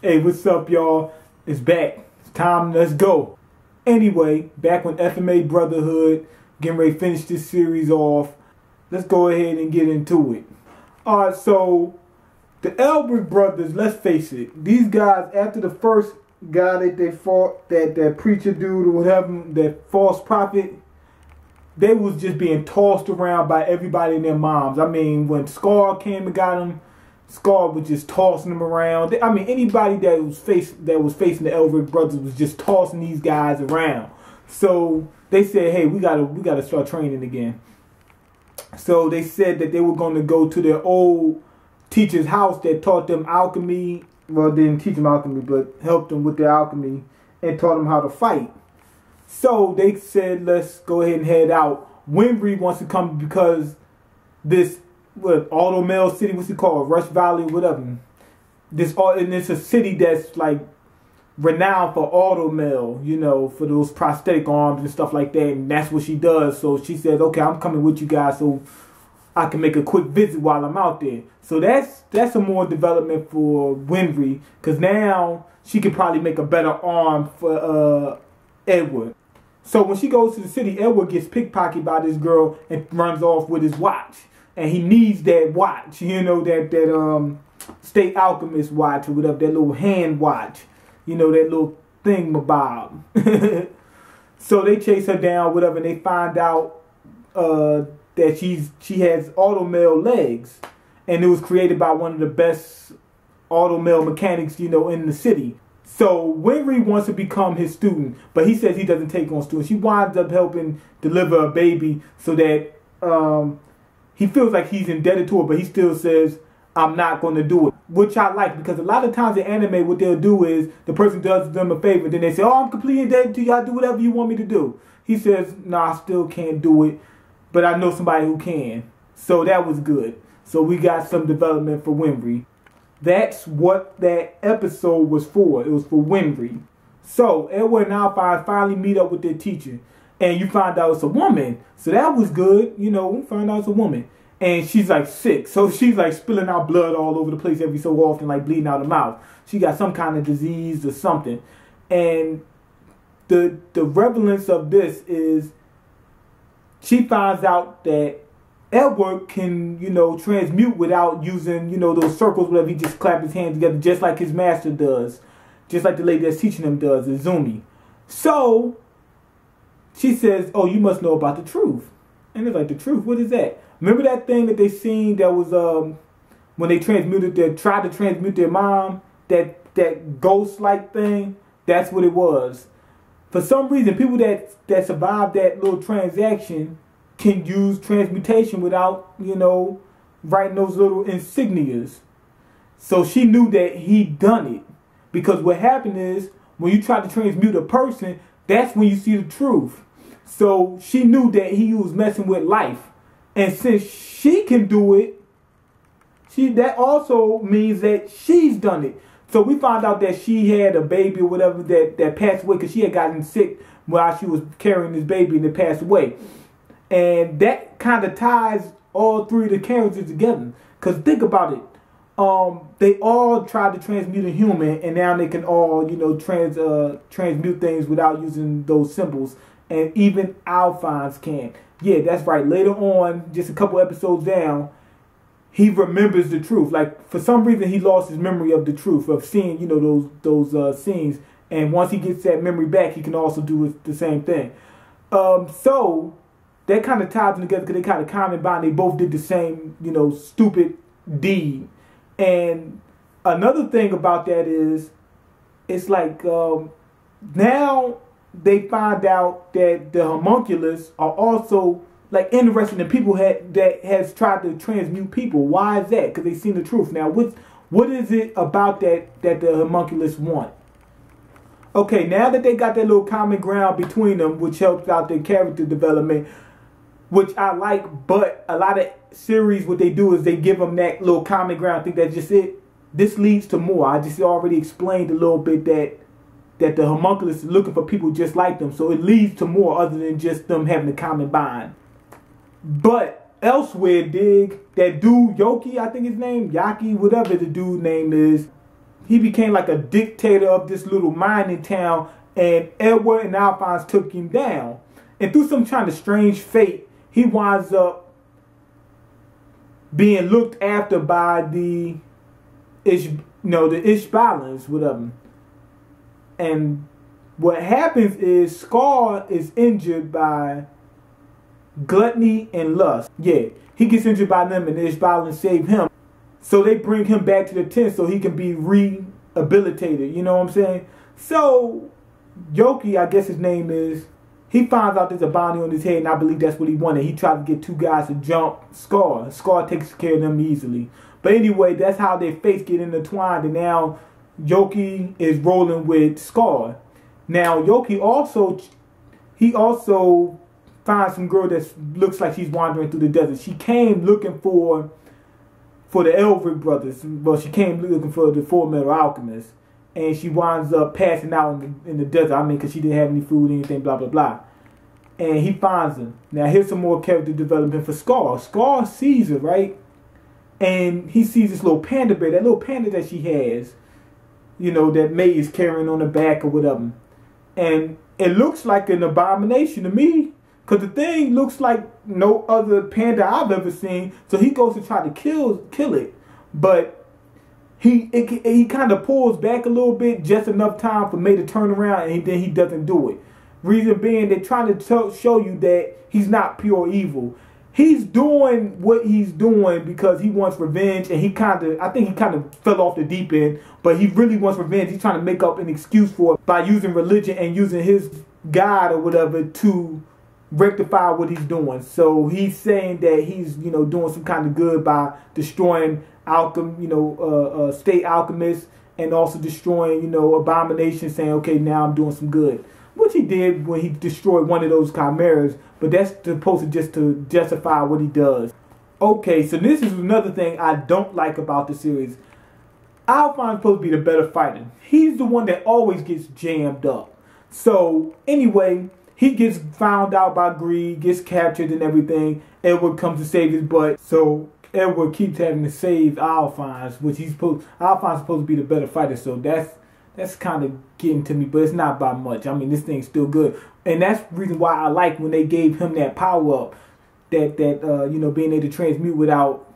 Hey, what's up, y'all? It's back. It's time. Let's go. Anyway, back on FMA Brotherhood, getting ready to finish this series off. Let's go ahead and get into it. Alright, so the Elbrick brothers, let's face it, these guys, after the first guy that they fought, that preacher dude or whatever, that false prophet, they was just being tossed around by everybody and their moms. I mean, when Scar came and got them, Scar was just tossing them around. I mean, anybody that was facing the Elbrick brothers was just tossing these guys around. So they said, hey, we gotta start training again. So they said that they were going to go to their old teacher's house that taught them alchemy. Well, didn't teach them alchemy, but helped them with their alchemy and taught them how to fight. So they said, let's go ahead and head out. Winry wants to come because this Auto Mail City, what's it called? Rush Valley, whatever. And it's a city that's like renowned for auto mail, you know, for those prosthetic arms and stuff like that. And that's what she does. So she says, okay, I'm coming with you guys so I can make a quick visit while I'm out there. So that's a more development for Winry, because now she could probably make a better arm for Edward. So when she goes to the city, Edward gets pickpocketed by this girl and runs off with his watch. And he needs that watch, you know, that State Alchemist watch or whatever, that little hand watch. You know, that little thingamabob. So they chase her down, whatever, and they find out that she has auto mail legs. And it was created by one of the best auto mail mechanics, you know, in the city. So Winry wants to become his student, but he says he doesn't take on students. She winds up helping deliver a baby so that he feels like he's indebted to her, but he still says, I'm not going to do it. Which I like, because a lot of times in anime, what they'll do is the person does them a favor, then they say, oh, I'm completely indebted to you. I'll do whatever you want me to do. He says, no, I still can't do it, but I know somebody who can. So that was good. So we got some development for Winry. That's what that episode was for. It was for Winry. So Edward and Alphine finally meet up with their teacher. And you find out it's a woman. So that was good. You know, we find out it's a woman. And she's like sick. So she's like spilling out blood all over the place every so often, like bleeding out her mouth. She got some kind of disease or something. And the relevance of this is she finds out that Edward can, you know, transmute without using, you know, those circles, whatever. He just clap his hands together just like his master does. Just like the lady that's teaching him does, Izumi. So she says, oh, you must know about the truth. And they're like, the truth? What is that? Remember that thing that they seen that was when they tried to transmute their mom? That ghost-like thing? That's what it was. For some reason, people that survived that little transaction can use transmutation without, you know, writing those little insignias. So she knew that he'd done it. Because what happened is, when you try to transmute a person, that's when you see the truth. So she knew that he was messing with life. And since she can do it, that also means that she's done it. So we found out that she had a baby or whatever that passed away because she had gotten sick while she was carrying this baby and it passed away. And that kind of ties all three of the characters together. Because think about it. They all tried to transmute a human, and now they can all, you know, transmute things without using those symbols. And even Alphines can. Yeah, that's right. Later on, just a couple episodes down, he remembers the truth. Like, for some reason, he lost his memory of the truth, of seeing, you know, those scenes. And once he gets that memory back, he can also do the same thing. So that kind of ties them together because they kind of common bond. They both did the same, you know, stupid deed. And another thing about that is, it's like now they find out that the homunculus are also like interested in people that has tried to transmute people. Why is that? Because they seen the truth. Now, what is it about that the homunculus want? Okay, now that they got that little common ground between them, which helps out their character development, which I like, but a lot of series, what they do is they give them that little common ground. I think that's just it. This leads to more. I just already explained a little bit that the homunculus is looking for people just like them. So it leads to more other than just them having a common bond. But elsewhere, dig, that dude, Yoki, I think his name, Yaki, whatever the dude name is, he became like a dictator of this little mining town, and Edward and Alphonse took him down. And through some kind of strange fate, he winds up being looked after by the Ishbalans, whatever. And what happens is Scar is injured by gluttony and lust. Yeah, he gets injured by them, and the Ishbalans save him. So they bring him back to the tent so he can be rehabilitated. You know what I'm saying? So Yoki, I guess his name is, he finds out there's a bounty on his head, and I believe that's what he wanted. He tried to get two guys to jump Scar. Scar takes care of them easily. But anyway, that's how their fates get intertwined, and now Yoki is rolling with Scar. Now Yoki also finds some girl that looks like she's wandering through the desert. She came looking for the Elric brothers. Well, she came looking for the FullMetal Alchemist. And she winds up passing out in the desert. I mean, because she didn't have any food, anything, blah, blah, blah. And he finds her. Now, here's some more character development for Scar. Scar sees her, right? And he sees this little panda bear, that little panda that she has, you know, that May is carrying on her back or whatever. And it looks like an abomination to me, because the thing looks like no other panda I've ever seen. So he goes to try to kill it. But he kind of pulls back a little bit, just enough time for May to turn around, and then he doesn't do it. Reason being, they're trying to show you that he's not pure evil. He's doing what he's doing because he wants revenge, and I think he kind of fell off the deep end, but he really wants revenge. He's trying to make up an excuse for it by using religion and using his God or whatever to rectify what he's doing. So he's saying that he's, doing some kind of good by destroying state alchemists, and also destroying, abominations, saying, okay, now I'm doing some good. Which he did when he destroyed one of those chimeras, but that's supposed to just to justify what he does. Okay, so this is another thing I don't like about the series. Alphonse is supposed to be the better fighter. He's the one that always gets jammed up. So anyway, he gets found out by greed, gets captured and everything. Edward comes to save his butt. So Edward keeps having to save Alphonse, which Alphonse is supposed to be the better fighter. So that's kind of getting to me, but it's not by much. I mean, this thing's still good, and that's the reason why I like when they gave him that power up, that being able to transmute without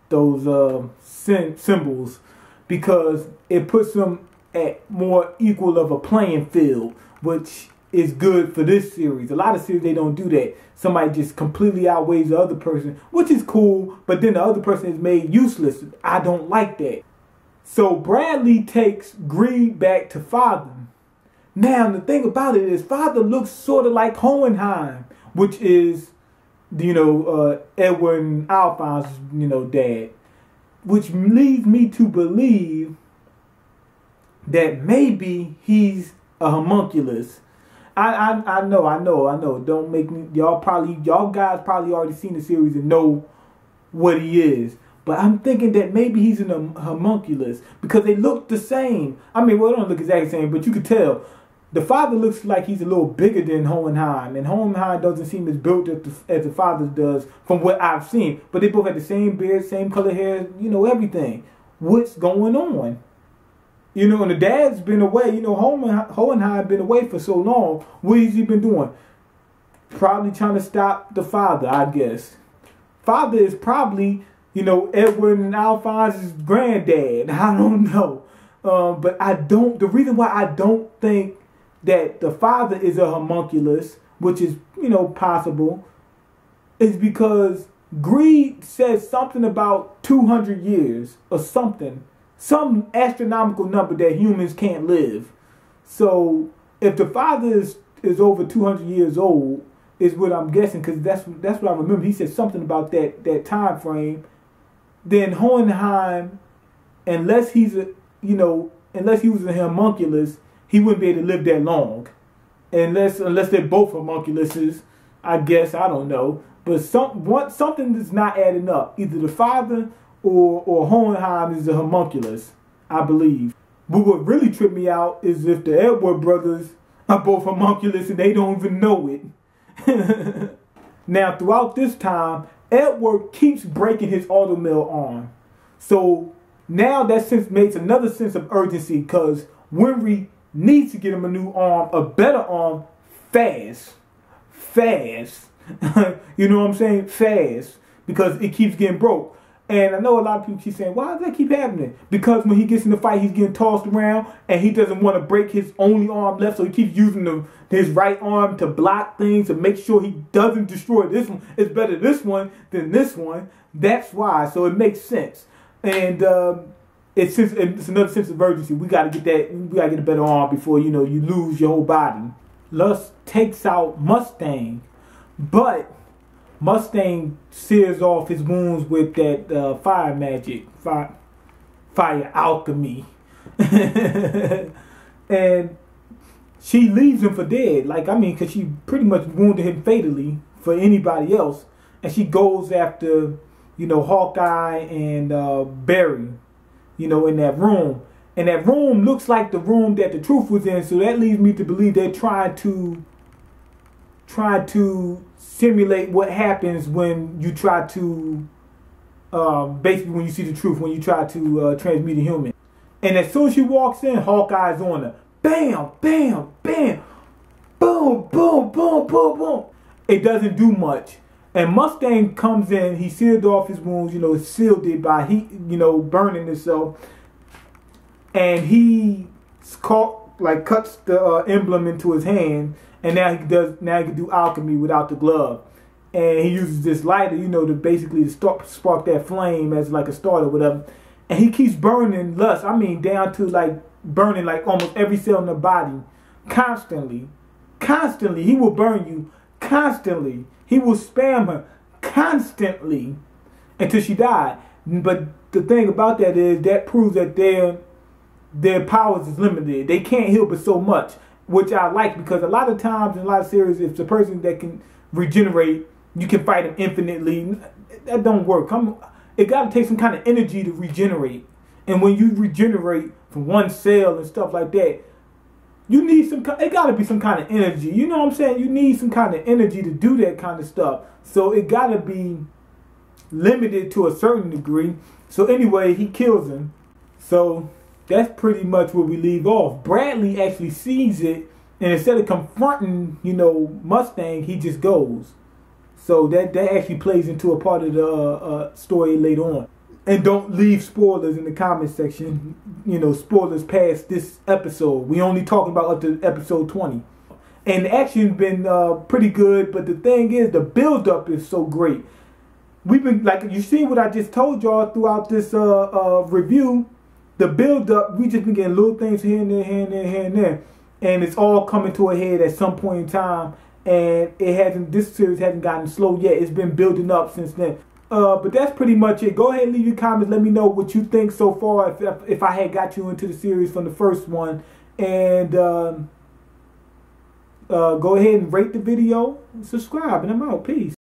those symbols, because it puts him at more equal of a playing field, which is good for this series. A lot of series, they don't do that. Somebody just completely outweighs the other person, which is cool, but then the other person is made useless. I don't like that. So Bradley takes Greed back to Father. Now, the thing about it is, Father looks sort of like Hohenheim, which is, Edward and Alphonse's, dad. Which leads me to believe that maybe he's a homunculus. I know. Don't make me. Y'all guys probably already seen the series and know what he is. But I'm thinking that maybe he's in a homunculus because they look the same. I mean, well, they don't look exactly the same, but you could tell. The father looks like he's a little bigger than Hohenheim, and Hohenheim doesn't seem as built as the father does from what I've seen. But they both have the same beard, same color hair, everything. What's going on? And the dad's been away. Hohenheim been away for so long. What has he been doing? Probably trying to stop the father, I guess. Father is probably, Edward and Alphonse's granddad. I don't know. But the reason why I don't think that the father is a homunculus, which is, possible, is because Greed says something about 200 years or something. Some astronomical number that humans can't live. So if the father is over 200 years old, is what I'm guessing, because that's what I remember. He said something about that time frame. Then Hohenheim, unless he was a homunculus, he wouldn't be able to live that long. Unless they're both homunculuses, I guess. I don't know. But something is not adding up. Either the father or Hohenheim is a homunculus, I believe. But what really tripped me out is if the Edward brothers are both homunculus and they don't even know it. Now, throughout this time, Edward keeps breaking his automail arm. So now that sense makes another sense of urgency because Winry needs to get him a new arm, a better arm, fast. You know what I'm saying? Fast, because it keeps getting broke. And I know a lot of people keep saying, why does that keep happening? Because when he gets in the fight, he's getting tossed around, and he doesn't want to break his only arm left, so he keeps using his right arm to block things, to make sure he doesn't destroy this one. It's better this one than this one. That's why. So it makes sense. And it's another sense of urgency. We got to get that. We got to get a better arm before, you lose your whole body. Lust takes out Mustang, but Mustang sears off his wounds with that fire magic, fire alchemy. And she leaves him for dead. Because she pretty much wounded him fatally for anybody else. And she goes after, Hawkeye and Barry, in that room. And that room looks like the room that the truth was in. So that leads me to believe they're trying to simulate what happens when you try to, basically when you see the truth, when you try to transmute a human. And as soon as she walks in, Hawkeye's on her. Bam, bam, bam, boom, boom, boom, boom, boom. It doesn't do much. And Mustang comes in, he sealed off his wounds, sealed it by heat, burning himself. And he cuts the emblem into his hand. And now he can do alchemy without the glove. And he uses this lighter, to basically spark that flame as like a starter or whatever. And he keeps burning Lust. Down to burning almost every cell in the body. Constantly. Constantly. He will burn you. Constantly. He will spam her. Constantly. Until she died. But the thing about that is that proves that their powers is limited. They can't heal but so much. Which I like, because a lot of times in a lot of series, if it's a person that can regenerate, you can fight him infinitely. That don't work. It got to take some kind of energy to regenerate. And when you regenerate from one cell and stuff like that, you need it got to be some kind of energy. You know what I'm saying? You need some kind of energy to do that kind of stuff. So it got to be limited to a certain degree. So anyway, he kills him. So that's pretty much where we leave off. Bradley actually sees it, and instead of confronting, Mustang, he just goes. So that actually plays into a part of the story later on. And don't leave spoilers in the comment section. Spoilers past this episode. We only talking about up to episode 20. And the action's been pretty good, but the thing is, the build-up is so great. We've been, you see what I just told y'all throughout this review. The build-up, we just been getting little things here and there, here and there, here and there. And it's all coming to a head at some point in time. And this series hasn't gotten slow yet. It's been building up since then. But that's pretty much it. Go ahead and leave your comments. Let me know what you think so far, if I had got you into the series from the first one. And go ahead and rate the video, subscribe, and I'm out. Peace.